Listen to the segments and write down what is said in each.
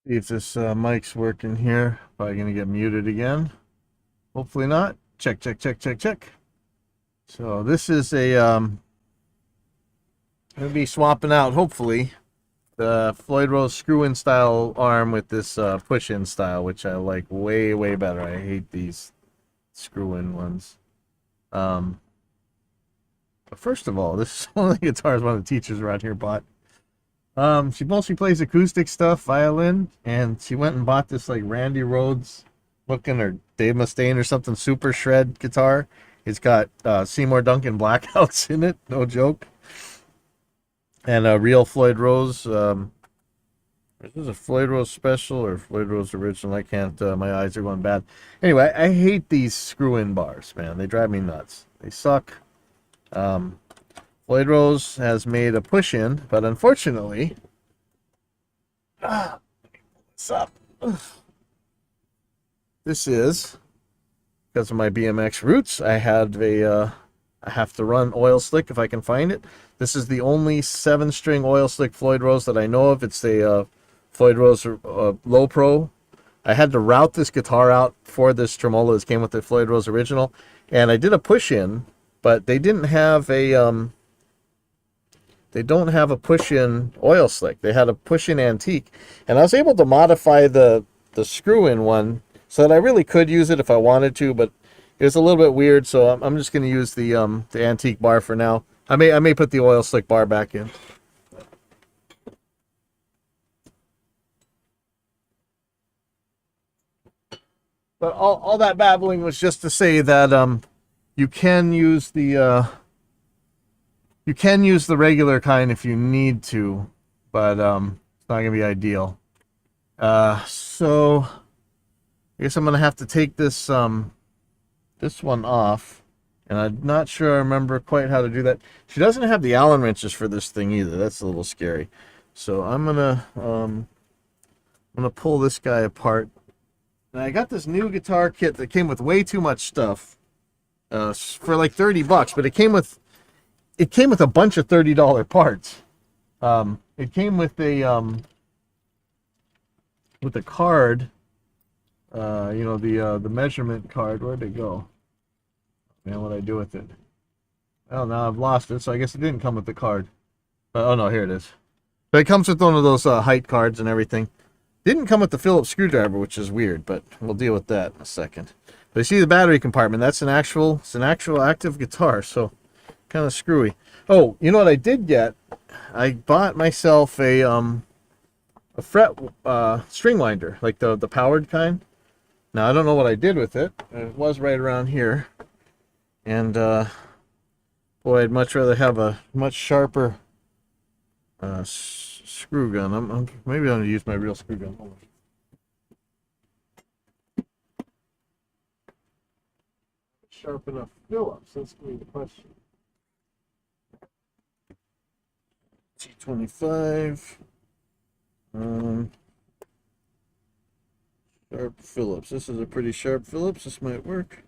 See if this mic's working here. Probably gonna get muted again. Hopefully not. Check, check, check, check, check. So this is a gonna be swapping out hopefully the Floyd Rose screw-in style arm with this push-in style, which I like way way better. I hate these screw-in ones. Um, but first of all, this is one of the guitars one of the teachers around here bought. She mostly plays acoustic stuff, violin, and she went and bought this like Randy Rhoads looking or Dave Mustaine or something super shred guitar. It's got Seymour Duncan blackouts in it, no joke, and a real Floyd Rose. Is this a Floyd Rose special or Floyd Rose original? I can't. My eyes are going bad. Anyway, I hate these screw-in bars, man. They drive me nuts. They suck. Um, Floyd Rose has made a push-in, but unfortunately, what's up? This is because of my BMX roots. I have to run oil slick if I can find it. This is the only 7-string oil slick Floyd Rose that I know of. It's the Floyd Rose Low Pro. I had to route this guitar out for this tremolo. This came with the Floyd Rose original, and I did a push-in, but they didn't have a they don't have a push-in oil slick. They had a push-in antique, and I was able to modify the screw-in one so that I really could use it if I wanted to, but it was a little bit weird. So I'm just going to use the antique bar for now. I may put the oil slick bar back in. But all that babbling was just to say that you can use the regular kind if you need to, but it's not gonna be ideal. So I guess I'm gonna have to take this one off, and I'm not sure I remember quite how to do that. She doesn't have the Allen wrenches for this thing either. That's a little scary. So I'm gonna pull this guy apart. And I got this new guitar kit that came with way too much stuff for like $30, but it came with a bunch of $30 parts. It came with a card, the measurement card. Where'd it go? Man, what'd I do with it? Well, now I've lost it, so I guess it didn't come with the card. Oh no, here it is. But it comes with one of those height cards and everything. Didn't come with the Phillips screwdriver, which is weird, but we'll deal with that in a second. But you see the battery compartment, it's an actual active guitar, so kind of screwy. Oh, you know what I did get? I bought myself a fret string winder, like the powered kind. Now I don't know what I did with it. It was right around here. And boy, I'd much rather have a much sharper screw gun. Maybe I'm gonna use my real screw gun. Hold on. Sharp enough Phillips. That's gonna be the question. T25. Sharp Phillips. This is a pretty sharp Phillips. This might work.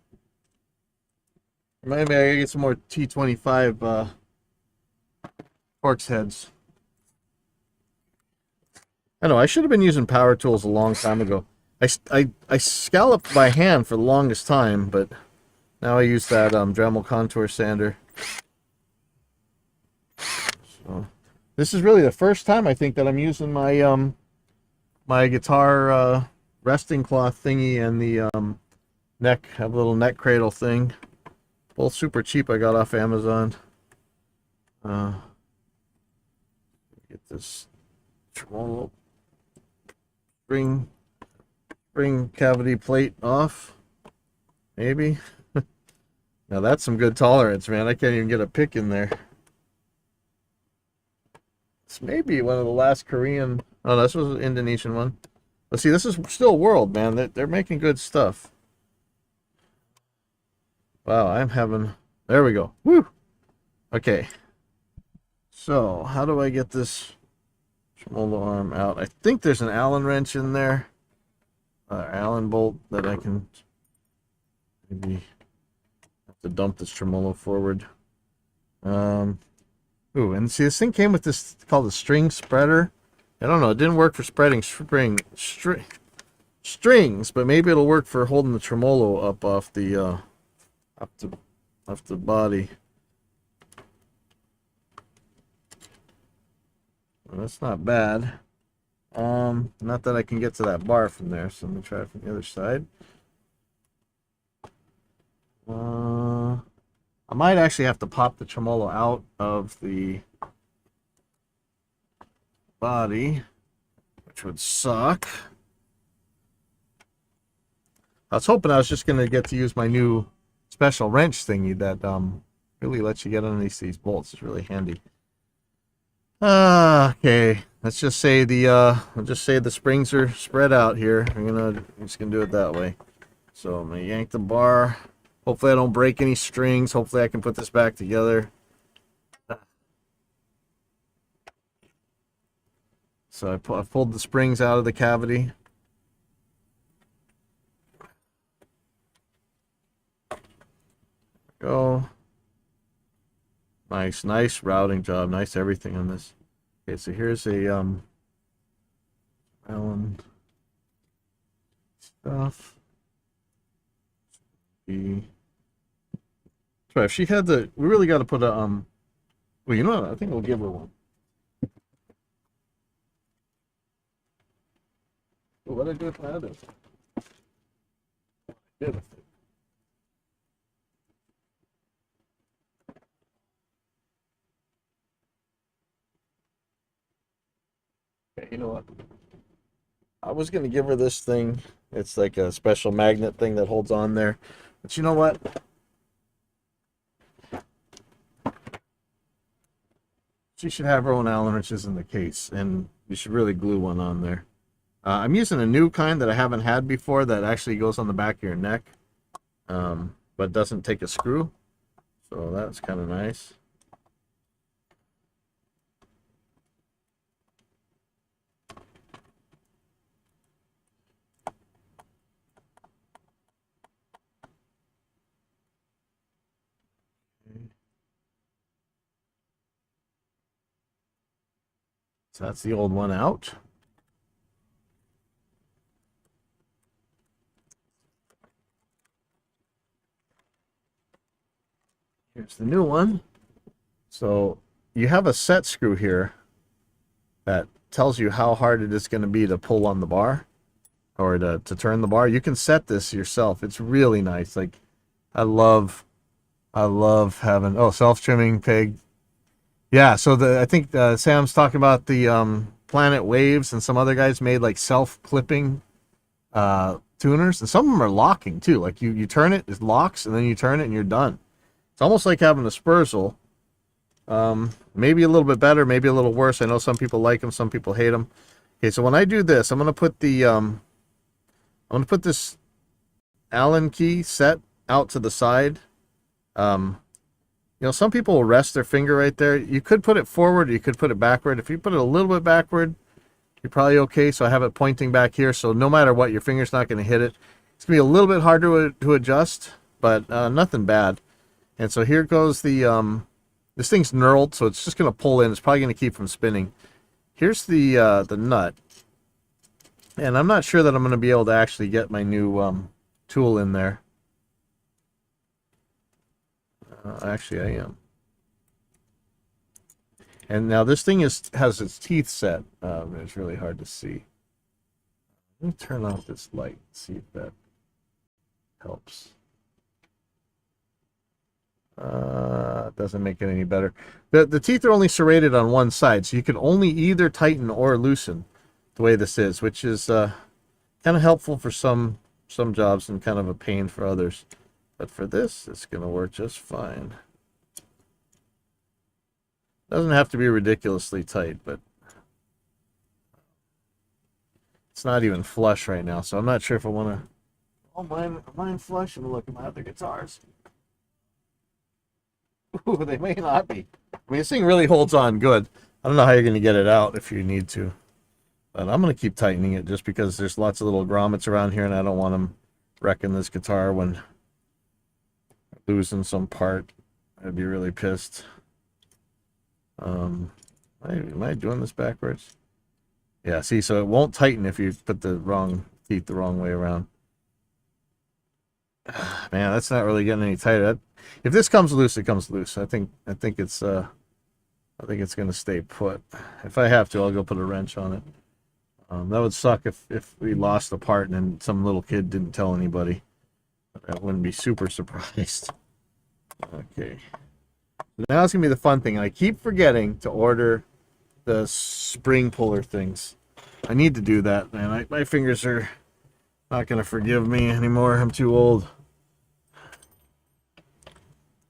Remind me, I gotta get some more T25 Torx heads. I know, I should have been using power tools a long time ago. I scalloped by hand for the longest time, but now I use that Dremel contour sander. So this is really the first time I think that I'm using my my guitar resting cloth thingy and the have a little neck cradle thing. Both super cheap. I got off Amazon. Get this tremolo spring cavity plate off. Maybe. Now that's some good tolerance, man. I can't even get a pick in there. This may be one of the last Korean. Oh, this was an Indonesian one. But see, this is still world, man. They're making good stuff. Wow, I'm having. There we go. Woo. Okay. So how do I get this tremolo arm out? I think there's an Allen wrench in there. Allen bolt that I can maybe have to dump this tremolo forward. Ooh, and see, this thing came with this called a string spreader. I don't know. It didn't work for spreading strings, but maybe it'll work for holding the tremolo up off the up the off the body. Well, that's not bad. Not that I can get to that bar from there, so let me try it from the other side. I might actually have to pop the tremolo out of the body, which would suck. I was hoping I was just gonna get to use my new special wrench thingy that really lets you get underneath these bolts. It's really handy. Okay. Let's just say the springs are spread out here. I'm just gonna do it that way. So I'm gonna yank the bar. Hopefully I don't break any strings. Hopefully I can put this back together. So I pulled the springs out of the cavity. Go. Nice routing job. Nice everything on this. Okay, so here's a Allen stuff. Right, if she had the, we really got to put a well, you know what? I think we'll give her one. What did I do with my other? Did with it? Okay, you know what? I was gonna give her this thing. It's like a special magnet thing that holds on there. But you know what? She should have her own Allen wrenches in the case, and you should really glue one on there. I'm using a new kind that I haven't had before that actually goes on the back of your neck, but doesn't take a screw. So that's kind of nice. So that's the old one out. Here's the new one. So you have a set screw here that tells you how hard it is going to be to pull on the bar or to turn the bar. You can set this yourself. It's really nice. Like I love having, oh, self-trimming pig. Yeah, so I think Sam's talking about the Planet Waves, and some other guys made like self-clipping tuners, and some of them are locking too. Like you turn it, it locks, and then you turn it and you're done. It's almost like having a Spurzle. Maybe a little bit better, maybe a little worse. I know some people like them, some people hate them. Okay, so when I do this, I'm gonna put this Allen key set out to the side. Some people will rest their finger right there. You could put it forward, you could put it backward. If you put it a little bit backward, you're probably okay. So I have it pointing back here, so no matter what, your finger's not going to hit it. It's going to be a little bit harder to adjust, but nothing bad. And so here goes the, this thing's knurled, so it's just going to pull in. It's probably going to keep from spinning. Here's the nut. And I'm not sure that I'm going to be able to actually get my new tool in there. Actually, I am. And now this thing has its teeth set. It's really hard to see. Let me turn off this light, see if that helps. It doesn't make it any better. The teeth are only serrated on one side, so you can only either tighten or loosen the way this is, which is kind of helpful for some jobs and kind of a pain for others. But for this, it's going to work just fine. Doesn't have to be ridiculously tight, but it's not even flush right now, so I'm not sure if I want to. Oh, mine flush, and look at my other guitars. Ooh, they may not be. I mean, this thing really holds on good. I don't know how you're going to get it out if you need to. But I'm going to keep tightening it just because there's lots of little grommets around here, and I don't want them wrecking this guitar when losing some part. I'd be really pissed. Am I doing this backwards? Yeah, see, so it won't tighten if you put the wrong teeth the wrong way around. Man, that's not really getting any tighter. If this comes loose, it comes loose. I think it's gonna stay put. If I have to, I'll go put a wrench on it. That would suck if we lost a part and then some little kid didn't tell anybody. I wouldn't be super surprised. Okay. Now it's gonna be the fun thing. I keep forgetting to order the spring puller things. I need to do that, man. My fingers are not gonna forgive me anymore. I'm too old.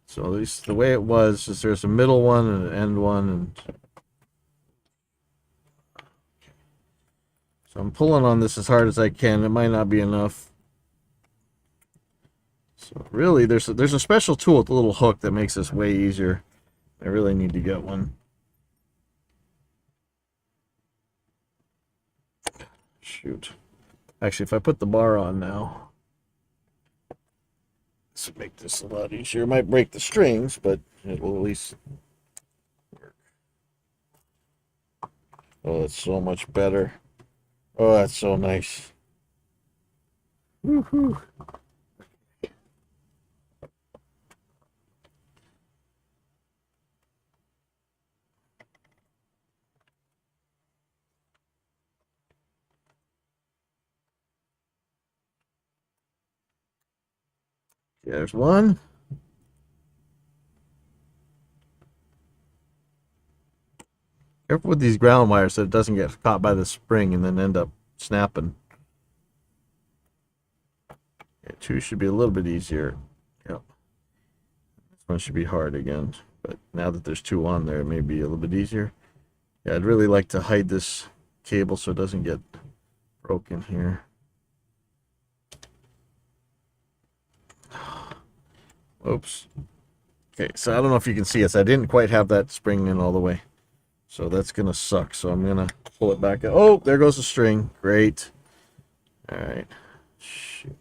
So at least the way it was is there's a middle one and an end one, and so I'm pulling on this as hard as I can. It might not be enough. So really, there's a special tool with a little hook that makes this way easier. I really need to get one. Shoot. Actually, if I put the bar on now, this will make this a lot easier. It might break the strings, but it will at least work. Oh, that's so much better. Oh, that's so nice. Woohoo. There's one. Careful with these ground wires so it doesn't get caught by the spring and then end up snapping. Okay, two should be a little bit easier. Yep. This one should be hard again. But now that there's two on there, it may be a little bit easier. Yeah, I'd really like to hide this cable so it doesn't get broken here. Oops. Okay, so I don't know if you can see it. I didn't quite have that spring in all the way. So that's going to suck. So I'm going to pull it back out. Oh, there goes the string. Great. All right. Shoot.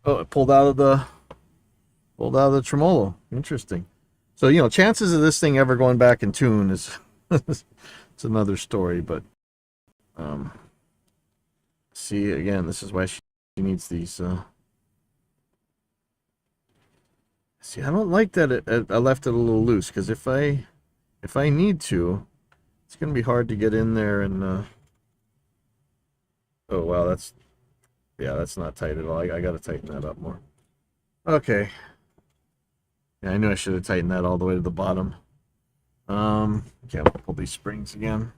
Oh, it pulled out of the tremolo. Interesting. So, you know, chances of this thing ever going back in tune is it's another story, but see, again, this is why she needs these see, I don't like that I left it a little loose, because if I need to, it's gonna be hard to get in there and oh wow, that's not tight at all. I gotta tighten that up more. Okay. Yeah, I knew I should have tightened that all the way to the bottom. Okay, I'll pull these springs again.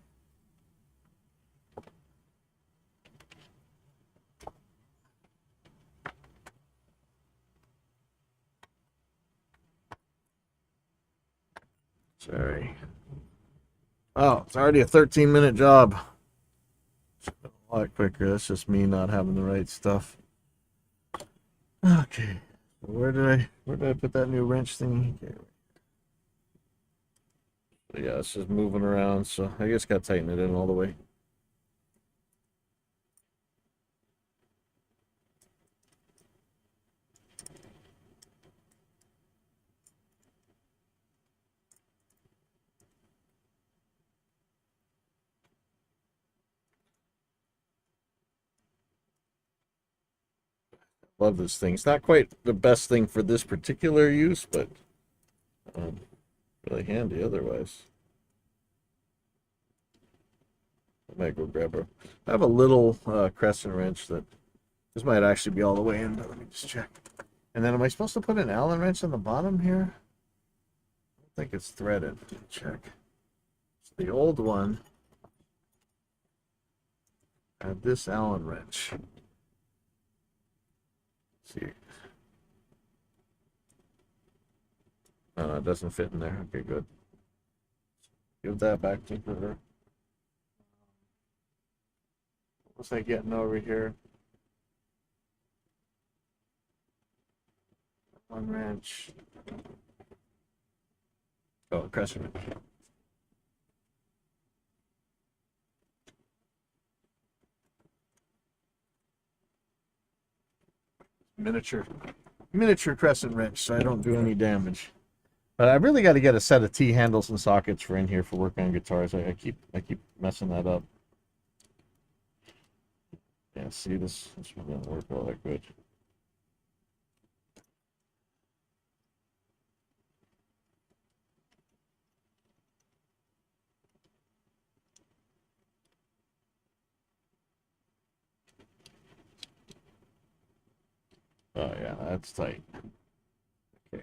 Sorry. Oh, it's already a 13-minute job. A lot quicker. That's just me not having the right stuff. Okay. Where did I put that new wrench thing? Okay. Yeah, it's just moving around, so I just got to tighten it in all the way. Love this thing. It's not quite the best thing for this particular use, but really handy otherwise. I might go grab a. I have a little crescent wrench that this might actually be all the way in. Let me just check. And then am I supposed to put an Allen wrench on the bottom here? I don't think it's threaded. Check. So the old one had this Allen wrench. Let's see. Oh, no, it doesn't fit in there. Okay, good. Give that back to her. What was I getting over here? One wrench. Oh, crescent wrench. Miniature crescent wrench, so I don't do any damage. But I really got to get a set of T handles and sockets for in here for working on guitars. I keep messing that up. Yeah, see this one didn't work all that good. Oh yeah, that's tight. Okay.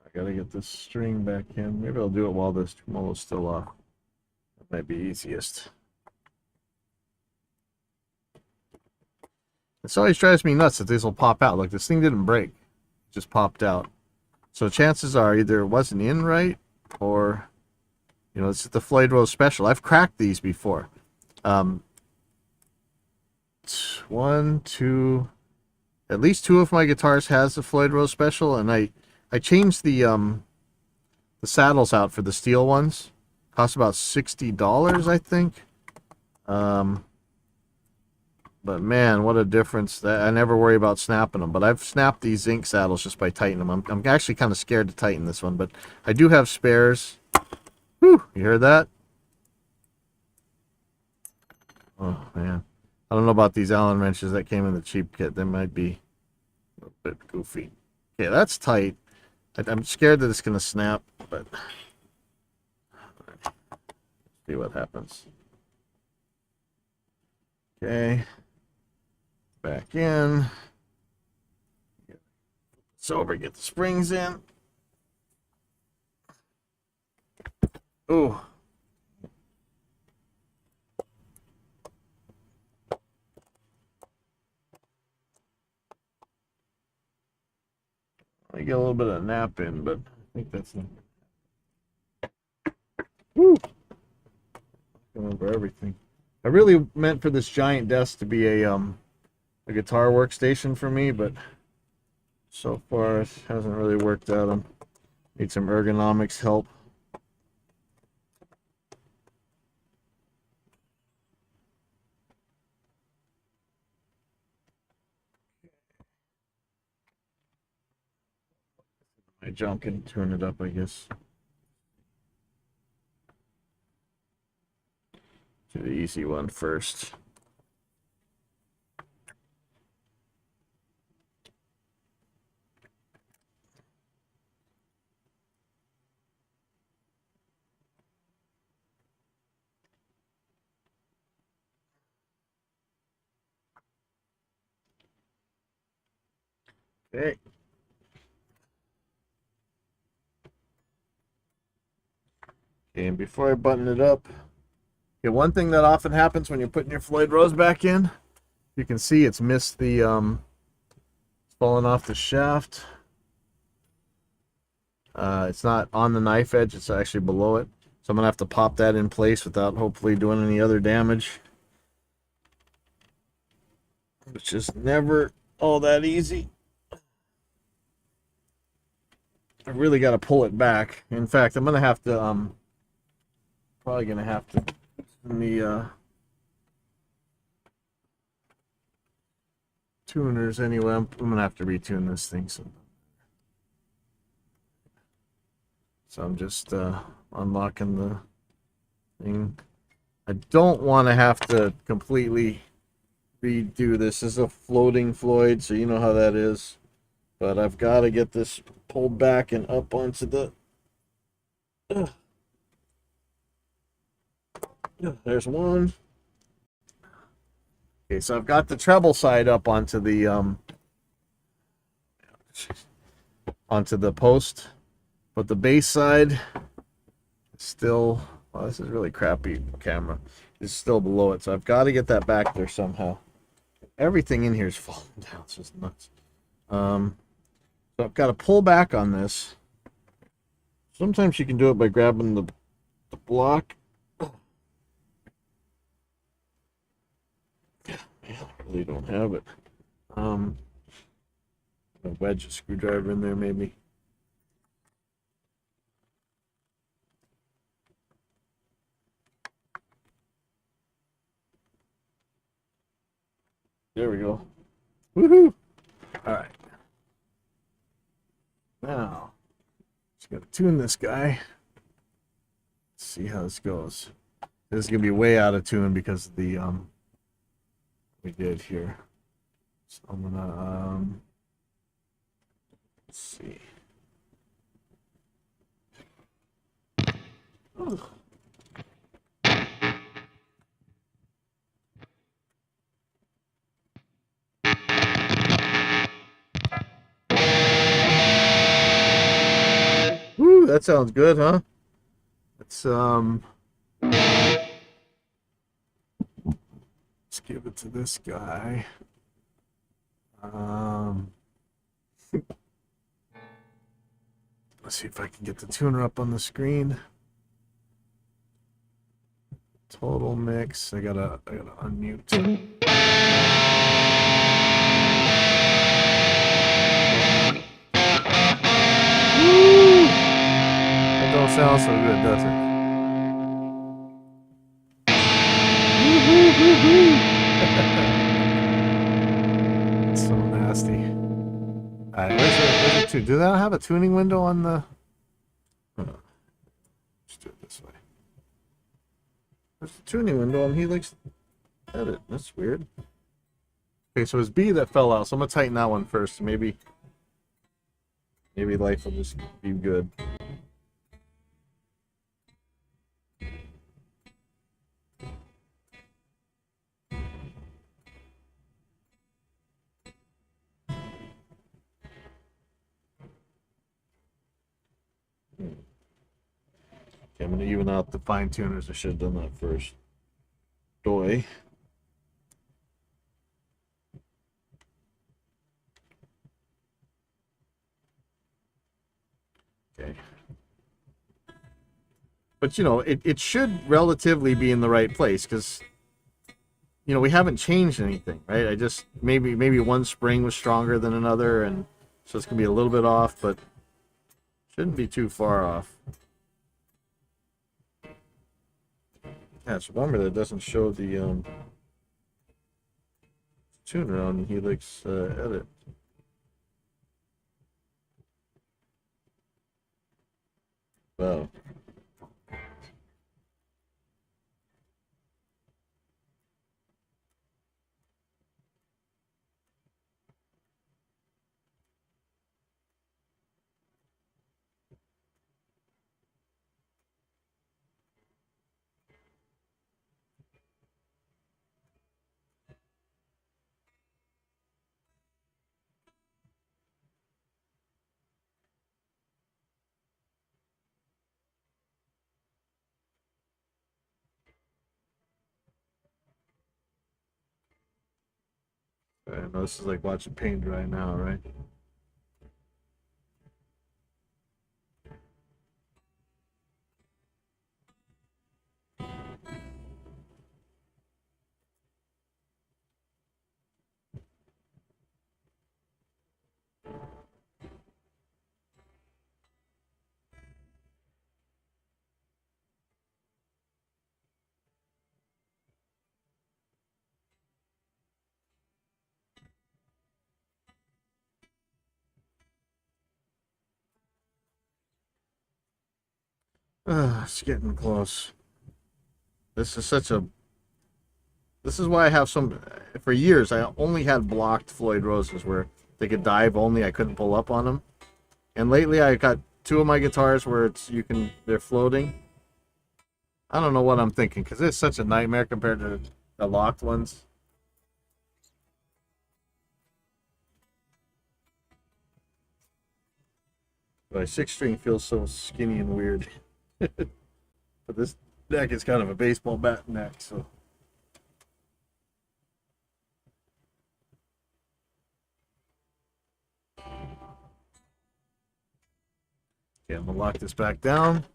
I gotta get this string back in. Maybe I'll do it while this tremolo's still off. That might be easiest. This always drives me nuts that these will pop out. Like this thing didn't break, it just popped out. So chances are either it wasn't in right, or this is the Floyd Rose Special. I've cracked these before. One, two, at least two of my guitars has the Floyd Rose Special, and I changed the saddles out for the steel ones. Cost about $60, I think. But man, what a difference! That I never worry about snapping them. But I've snapped these zinc saddles just by tightening them. I'm actually kind of scared to tighten this one, but I do have spares. Whew, you heard that? Oh man, I don't know about these Allen wrenches that came in the cheap kit. They might be a little bit goofy. Okay, that's tight. I'm scared that it's gonna snap, but let's see what happens. Okay. Back in. It's over. Get the springs in. Ooh. I get a little bit of nap in, but I think that's not. Woo! Going over everything. I really meant for this giant desk to be a guitar workstation for me, but so far it hasn't really worked out. I need some ergonomics help. My junk and turn it up, I guess. Do the easy one first. Okay. And before I button it up, okay, one thing that often happens when you're putting your Floyd Rose back in, you can see it's missed the it's fallen off the shaft. It's not on the knife edge, it's actually below it. So I'm gonna have to pop that in place without hopefully doing any other damage, which is never all that easy. I really got to pull it back. In fact, I'm gonna have to probably gonna have to in the tuners anyway. I'm gonna have to retune this thing. So I'm just unlocking the thing. I don't want to have to completely redo this. This is a floating Floyd, so you know how that is. But I've got to get this pulled back and up onto the. There's one. Okay, so I've got the treble side up onto the post, but the bass side is still. Well, this is really crappy camera. It's still below it, so I've got to get that back there somehow. Everything in here is falling down. It's just nuts. So I've got to pull back on this. Sometimes you can do it by grabbing the block. Yeah, man, I really don't have it. A wedge a screwdriver in there, maybe. There we go. Woohoo! All right. Now, just gotta tune this guy. Let's see how this goes. This is gonna be way out of tune because of the we did here. So I'm gonna let's see. Ugh. Woo, that sounds good, huh? Let's let's give it to this guy. Um let's see if I can get the tuner up on the screen. Total mix. I gotta unmute. That don't sound so good, does it? It's so nasty. Alright, where's the tune? Do they not have a tuning window on the... Let's do it this way. There's the tuning window on Helix Edit. That's weird. Okay, so it's B that fell out, so I'm gonna tighten that one first. Maybe life will just be good. Okay, I'm gonna even out the fine tuners. I should have done that first. Doy. Okay. But you know, it should relatively be in the right place because you know we haven't changed anything, right? I just maybe one spring was stronger than another, and so it's gonna be a little bit off, but shouldn't be too far off. Yeah, it's a bummer that it doesn't show the tuner on Helix Edit. Wow. I know this is like watching paint dry now, right? It's getting close. This is such a. This is why I have some. For years, I only had blocked Floyd Roses where they could dive only. I couldn't pull up on them. And lately, I got two of my guitars where they're floating. I don't know what I'm thinking because it's such a nightmare compared to the locked ones. My six string feels so skinny and weird. But this neck is kind of a baseball bat neck, so. Okay, I'm gonna lock this back down.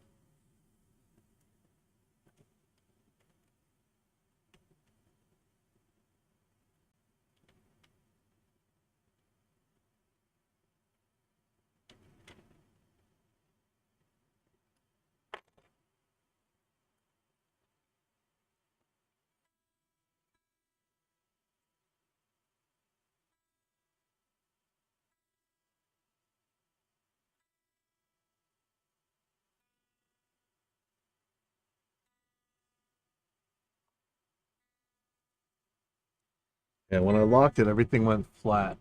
Yeah, when I locked it, everything went flat.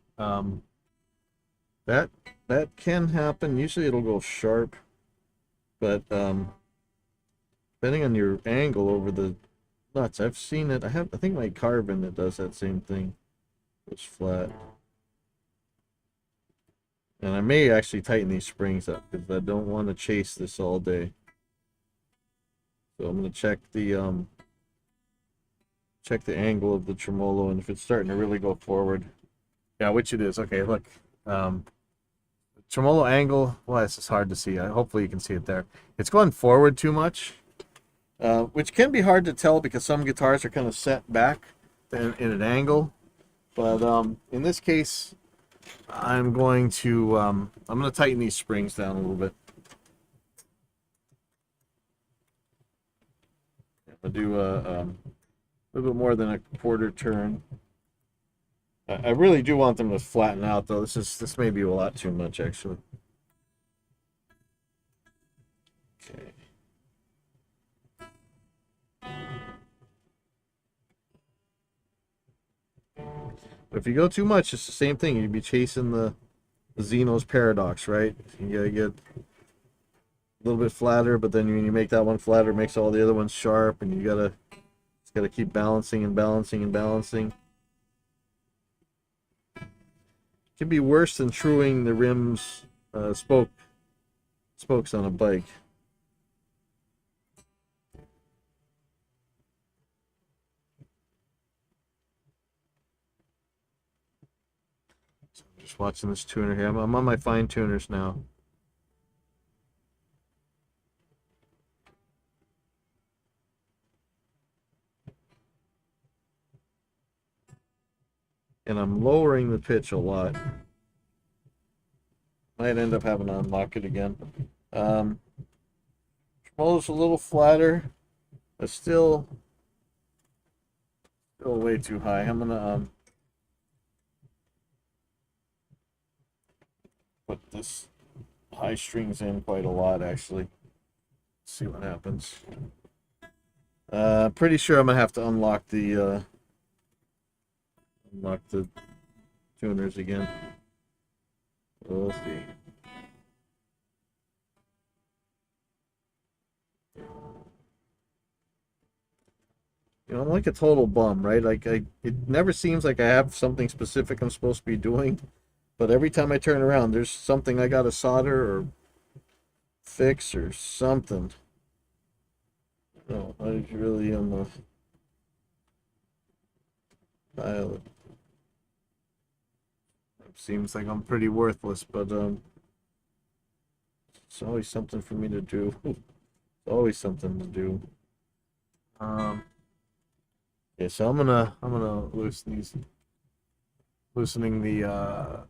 That that can happen. Usually it'll go sharp, but depending on your angle over the nuts, I've seen it. I think my carbon that does that same thing. It's flat. And I may actually tighten these springs up because I don't want to chase this all day. So I'm gonna check the angle of the tremolo, and if it's starting to really go forward. Yeah, which it is. Okay, look. Um, Tremolo angle. Well, this is hard to see. Hopefully you can see it there. It's going forward too much, which can be hard to tell because some guitars are kind of set back in an angle. But in this case, I'm going to tighten these springs down a little bit. I'll do a little bit more than a quarter turn. I really do want them to flatten out, though. This may be a lot too much, actually. Okay. But if you go too much, it's the same thing. You'd be chasing the Zeno's paradox, right? You gotta get a little bit flatter, but then when you make that one flatter, it makes all the other ones sharp, and just gotta keep balancing and balancing and balancing. It can be worse than truing the rims, spokes on a bike. So I'm just watching this tuner here. I'm on my fine tuners now. And I'm lowering the pitch a lot. Might end up having to unlock it again. Tremolo's a little flatter, but still way too high. I'm gonna put this high strings in quite a lot, actually. See what happens. Pretty sure I'm gonna have to unlock the tuners again. We'll see. You know, I'm like a total bum, right? It never seems like I have something specific I'm supposed to be doing, but every time I turn around, there's something I gotta solder or fix or something. No, I really am a pilot. It seems like I'm pretty worthless, but it's always something for me to do. It's always something to do. Um, yeah, so I'm gonna loosening the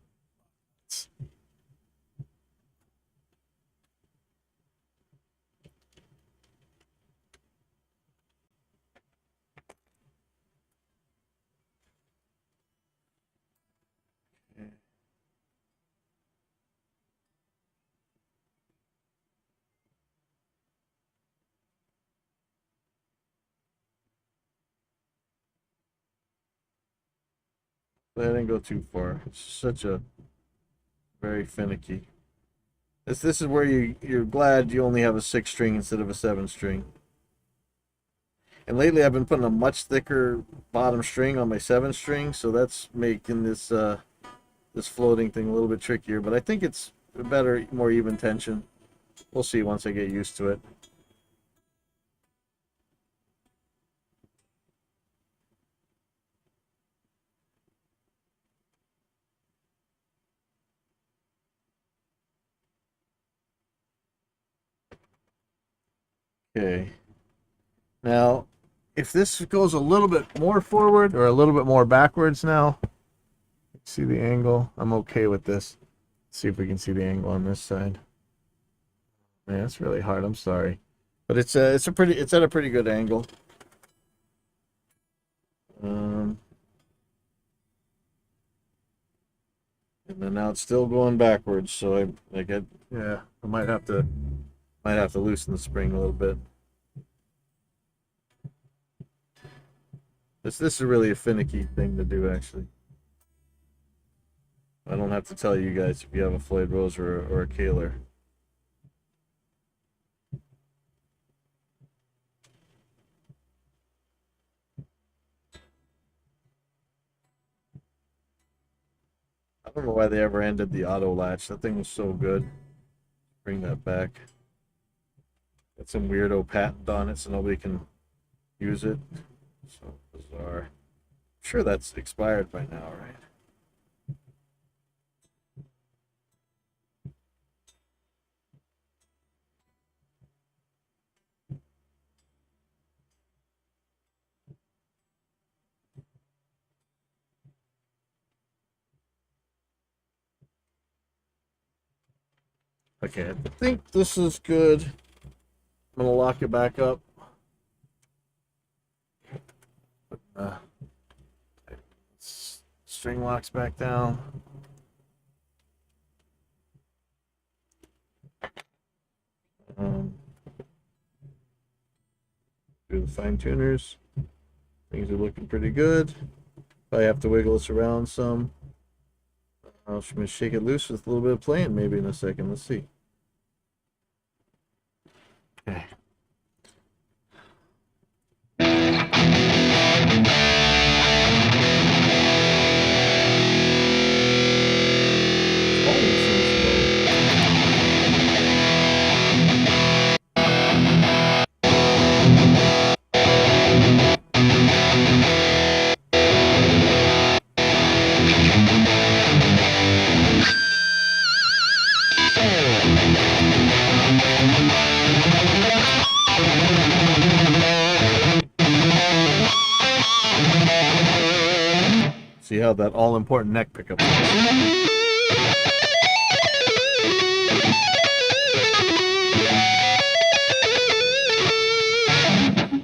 I didn't go too far. It's such a very finicky. This is where you're glad you only have a 6 string instead of a 7 string. And lately I've been putting a much thicker bottom string on my 7 string, so that's making this floating thing a little bit trickier. But I think it's a better, more even tension. We'll see once I get used to it. Okay. Now, if this goes a little bit more forward or a little bit more backwards now, see the angle? I'm okay with this. Let's see if we can see the angle on this side. Man, it's really hard. I'm sorry, but it's at a pretty good angle. Um, and then now it's still going backwards, so I get yeah. I might have to loosen the spring a little bit. This is really a finicky thing to do, actually. I don't have to tell you guys if you have a Floyd Rose or a Kaler. I don't know why they ever ended the auto latch. That thing was so good. Bring that back. Got some weirdo patent on it so nobody can use it. So bizarre. I'm sure that's expired by now, right? Okay, I think this is good. I'm gonna lock it back up. Uh, string locks back down. Do the fine tuners. Things are looking pretty good. Probably have to wiggle this around some. I'm just gonna shake it loose with a little bit of playing maybe in a second. Let's see. Okay. See how that all-important neck pickup is.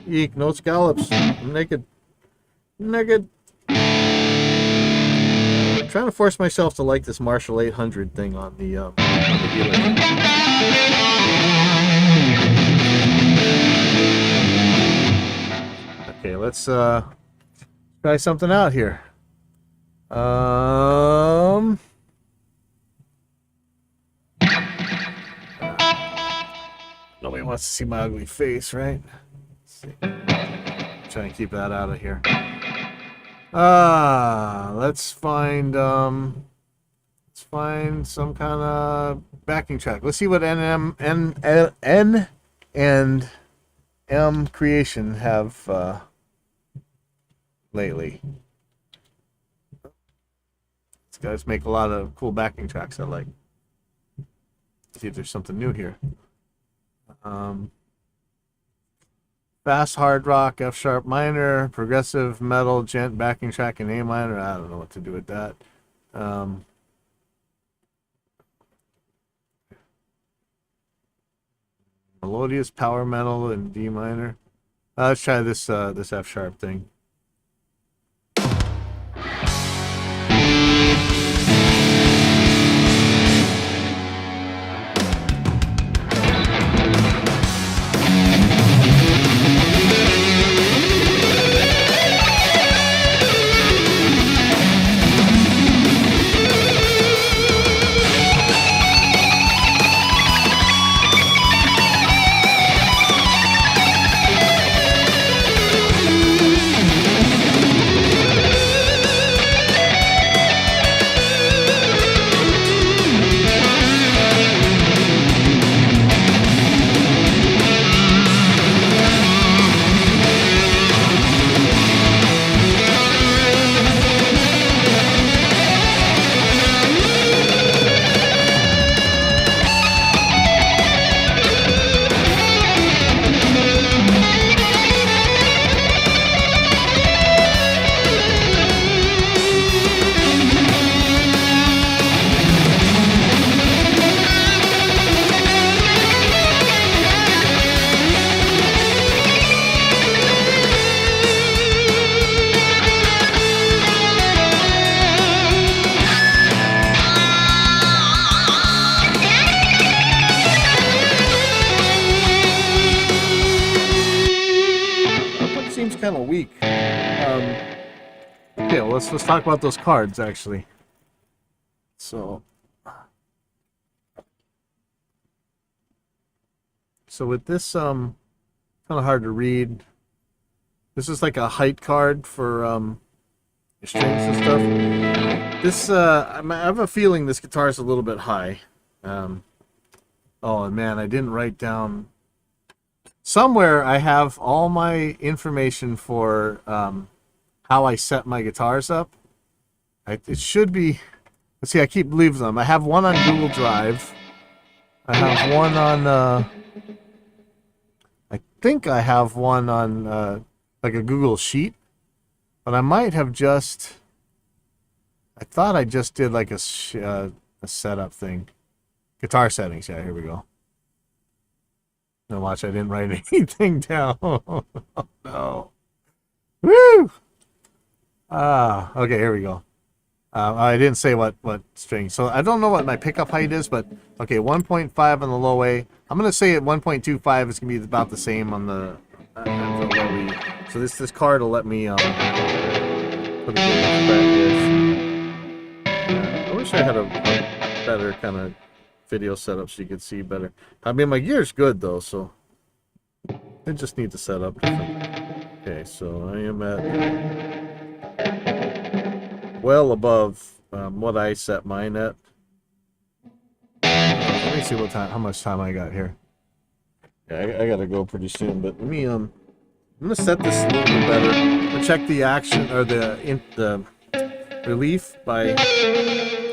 Eek, no scallops. I'm naked. Naked. I'm trying to force myself to like this Marshall 800 thing on the Helix. Okay, let's try something out here. Nobody wants to see my ugly face, right? Let's see. I'm trying to keep that out of here. Let's find some kind of backing track. Let's see what N and M Creation have lately. These guys make a lot of cool backing tracks I like. See if there's something new here. Fast hard rock, F sharp minor, progressive metal, gent backing track in A minor. I don't know what to do with that. Melodious power metal in D minor. Let's try this this F sharp thing. let's talk about those cards actually. So with this kind of hard to read. This is like a height card for your strings and stuff. This I have a feeling this guitar is a little bit high. Oh man, I didn't write down. Somewhere I have all my information for how I set my guitars up. It should be. Let's see, I keep leaving them. I have one on Google Drive. I have one on. I think I have one on like a Google Sheet, but I might have just. I thought I just did like a setup thing. Guitar settings. Yeah, here we go. Now watch, I didn't write anything down. Oh, no. Woo! Okay, here we go. I didn't say what string. So I don't know what my pickup height is, but okay, 1.5 on the low A. I'm gonna say at 1.25 it's gonna be about the same on the low E. So this card will let me put it in back here. I wish I had a better kind of video setup so you could see better. I mean, my gear's good though, so I just need to set up different. Okay, so I am at well above what I set mine at. Let me see how much time I got here. Yeah, I gotta go pretty soon, but let me I'm gonna set this a little bit better. I'm gonna check the action or the relief by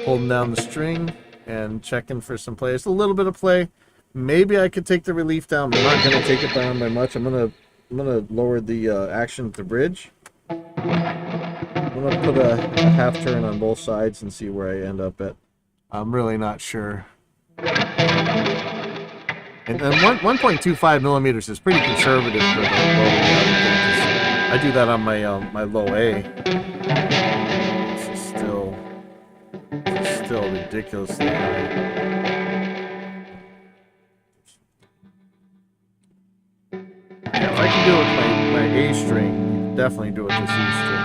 holding down the string and checking for some play. It's a little bit of play. Maybe I could take the relief down, but I'm not gonna take it down by much. I'm gonna lower the action at the bridge. I'm gonna put a half turn on both sides and see where I end up at. I'm really not sure. And 1.25 millimeters is pretty conservative for the low A. I do that on my my low A. This is still ridiculously high. Yeah, if I can do it with my A string, you can definitely do it with this E string.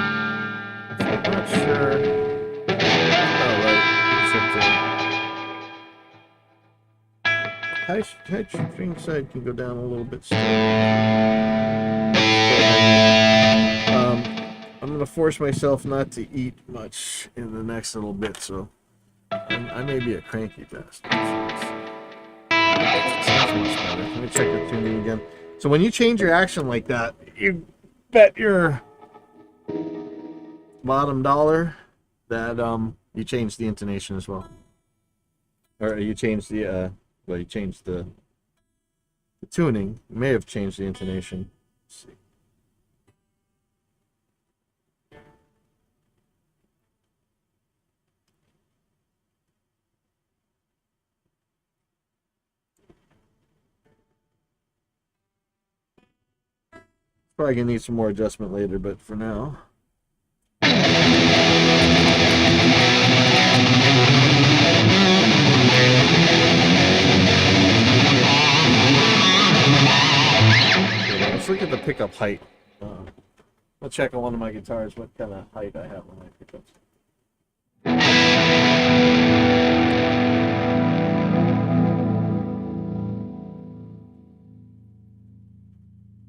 So I'm not sure. Oh, right. High string side can go down a little bit still. I'm going to force myself not to eat much in the next little bit, so I may be a cranky bastard. Sounds much better. Let me check the tuning again. So when you change your action like that, you bet your bottom dollar that you change the intonation as well. Or you change the well, you changed the tuning. You may have changed the intonation. Let's see. Probably gonna need some more adjustment later, but for now. Let's look at the pickup height. I'll check on one of my guitars what kind of height I have on my pickups.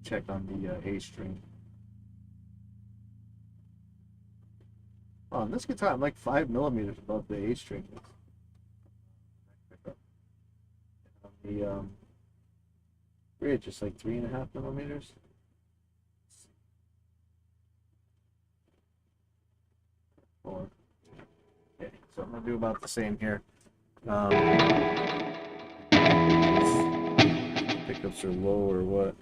Check on the A string. On this guitar, I'm like 5 millimeters above the A string. The bridge is like 3.5 millimeters. Four. Okay, so I'm gonna do about the same here. Pickups are low or what?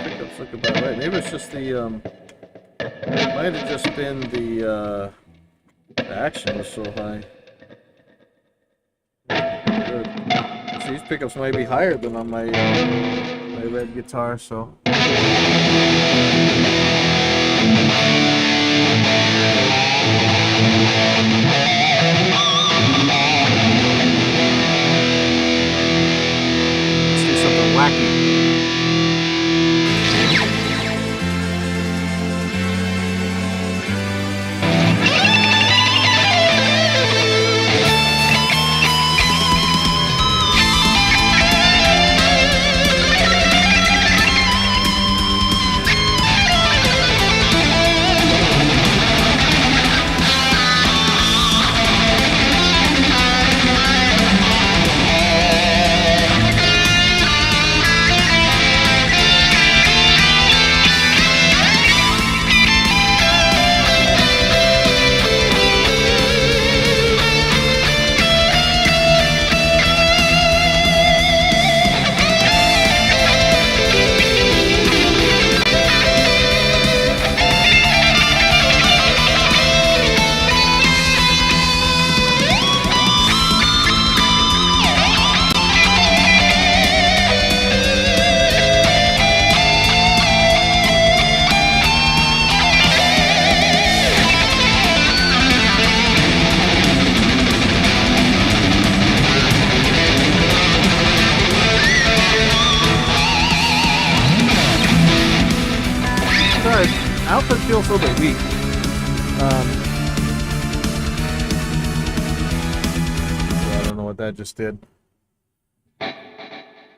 Pickups look about right. Maybe it's just the might have just been the action was so high. Good. So these pickups might be higher than on my my red guitar, so. Let's do something wacky. feels a little bit weak. I don't know what that just did.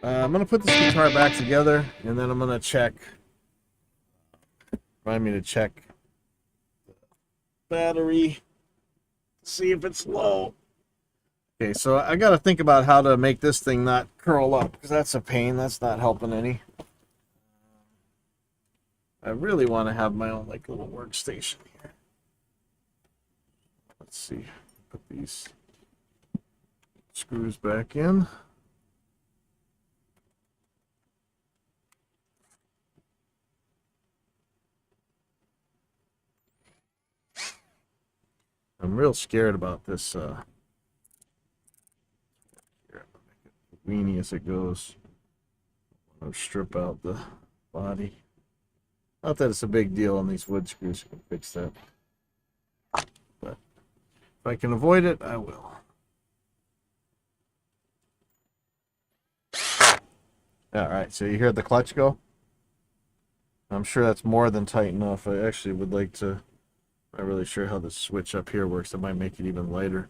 I'm going to put this guitar back together, and then I'm going to check. Remind me to check the battery. See if it's low. Okay, so I got to think about how to make this thing not curl up, because that's a pain. That's not helping any. I really want to have my own like little workstation here. Let's see. Put these screws back in. I'm real scared about this here, make it weenie as it goes. I'll strip out the body. Not that it's a big deal on these wood screws, you can fix that. But if I can avoid it, I will. Alright, so you hear the clutch go? I'm sure that's more than tight enough. I actually would like to... I'm not really sure how the switch up here works. It might make it even lighter.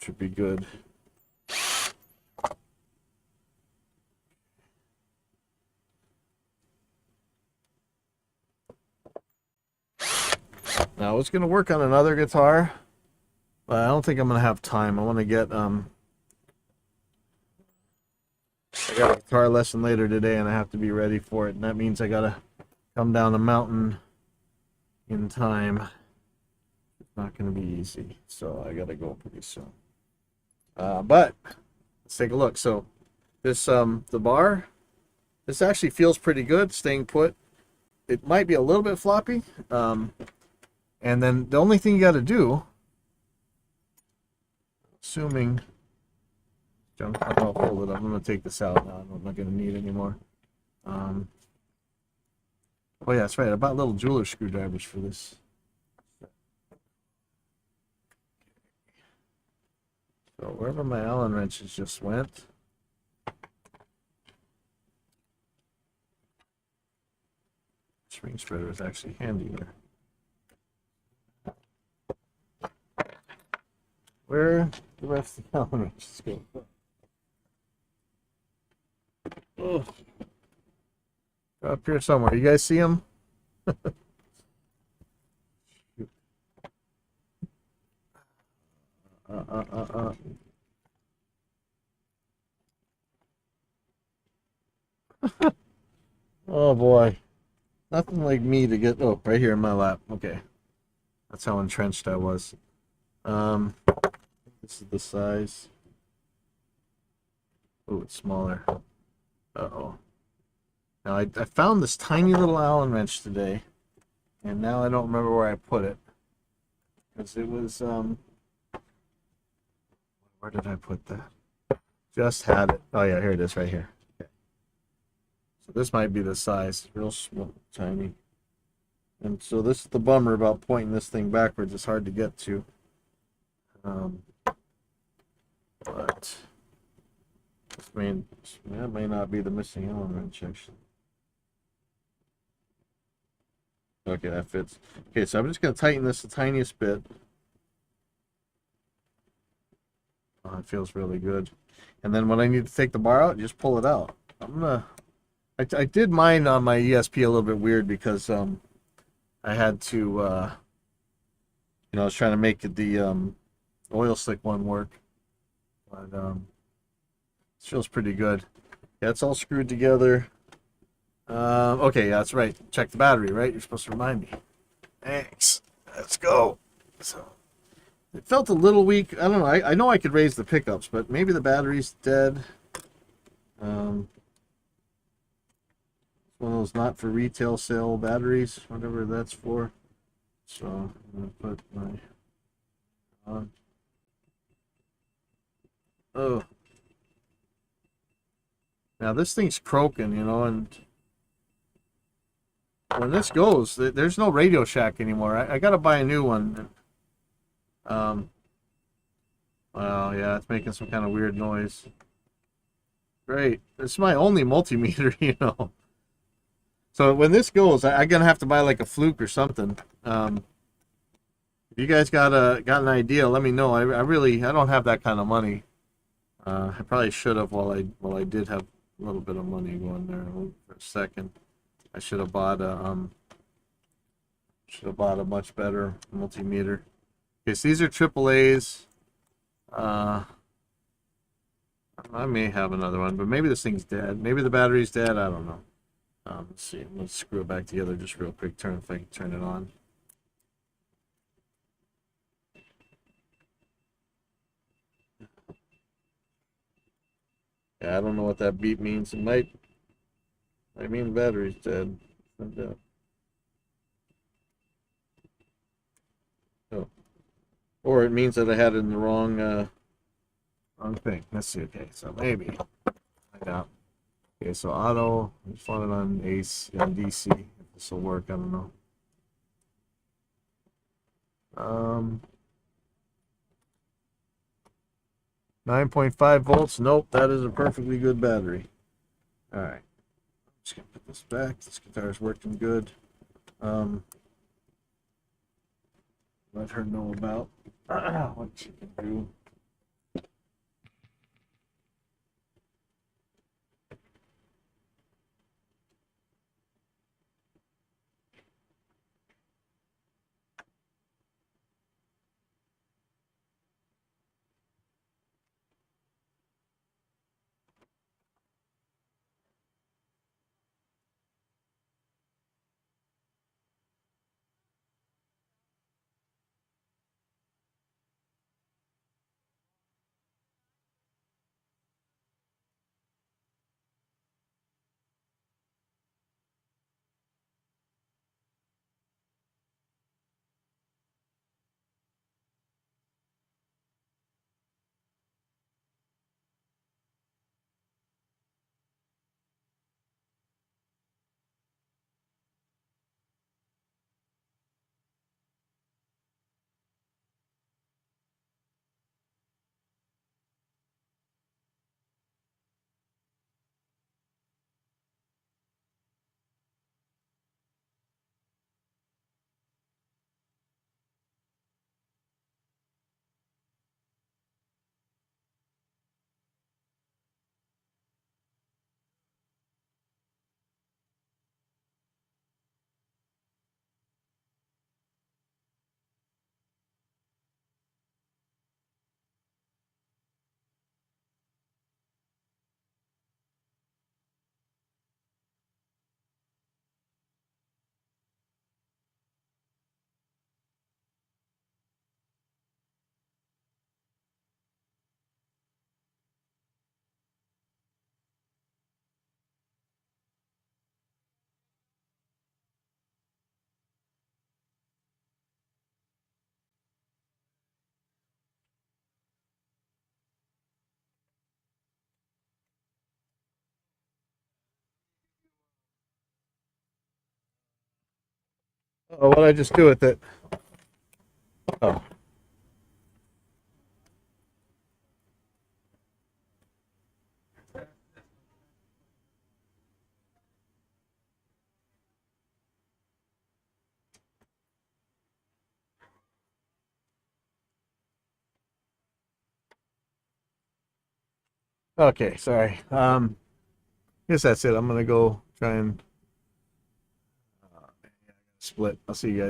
Should be good. Now I was going to work on another guitar, but I don't think I'm going to have time. I want to get I got a guitar lesson later today, and I have to be ready for it, and that means I got to come down the mountain in time. Not going to be easy, so I got to go pretty soon. But let's take a look. So this the bar, this actually feels pretty good, staying put. It might be a little bit floppy, and then the only thing you got to do, assuming, I'll hold it up. I'm going to take this out now. I'm not going to need it anymore. Oh yeah, that's right. I bought little jeweler screwdrivers for this. So wherever my Allen wrenches just went, string spreader is actually handy there. Where the rest of the Allen wrenches go? Oh, up here somewhere. You guys see them? Oh boy, nothing like me to get. Oh, right here in my lap. Okay, that's how entrenched I was. This is the size. Oh, it's smaller. Uh-oh. Now I found this tiny little Allen wrench today, and now I don't remember where I put it, because it was where did I put that? Just had it. Oh yeah, here it is, right here. Okay. So this might be the size, real small, tiny. And so this is the bummer about pointing this thing backwards. It's hard to get to. But that may not be the missing Allen wrench, actually. Okay, that fits. Okay, so I'm just going to tighten this the tiniest bit. Oh, it feels really good. And then when I need to take the bar out, just pull it out. I did mine on my ESP a little bit weird because I had to I was trying to make it the oil slick one work. But it feels pretty good. Yeah, it's all screwed together. Okay, yeah, that's right. Check the battery, right? You're supposed to remind me. Thanks. Let's go. So it felt a little weak. I don't know. I know I could raise the pickups, but maybe the battery's dead. One of those not for retail sale batteries, whatever that's for. So I'm gonna put my on. Oh. Now this thing's croaking, and when this goes, there's no Radio Shack anymore. I gotta buy a new one. Well, yeah, it's making some kind of weird noise. Great. It's my only multimeter, So when this goes, I'm gonna have to buy like a fluke or something. If you guys got an idea, let me know. I really I don't have that kind of money. I probably should have while I did have a little bit of money going there. Hold for a second. I should have bought a much better multimeter. Okay, so these are triple A's. Uh, I may have another one, but maybe this thing's dead. Maybe the battery's dead. I don't know. Let's see. Let's screw it back together just real quick. Turn if I can turn it on. Yeah, I don't know what that beep means. It might mean the battery's dead. Oh. Or it means that I had it in the wrong thing. Let's see. Okay, so maybe find out. Okay, so auto. I just want it on AC on DC. If this will work, I don't know. Um, 9.5 volts. Nope, that is a perfectly good battery. All right, just gonna put this back. This guitar is working good. Um, let her know about what she can do. Oh, what did I just do with it? Oh, okay. Sorry. Guess that's it. I'm gonna go try and split. I'll see you guys.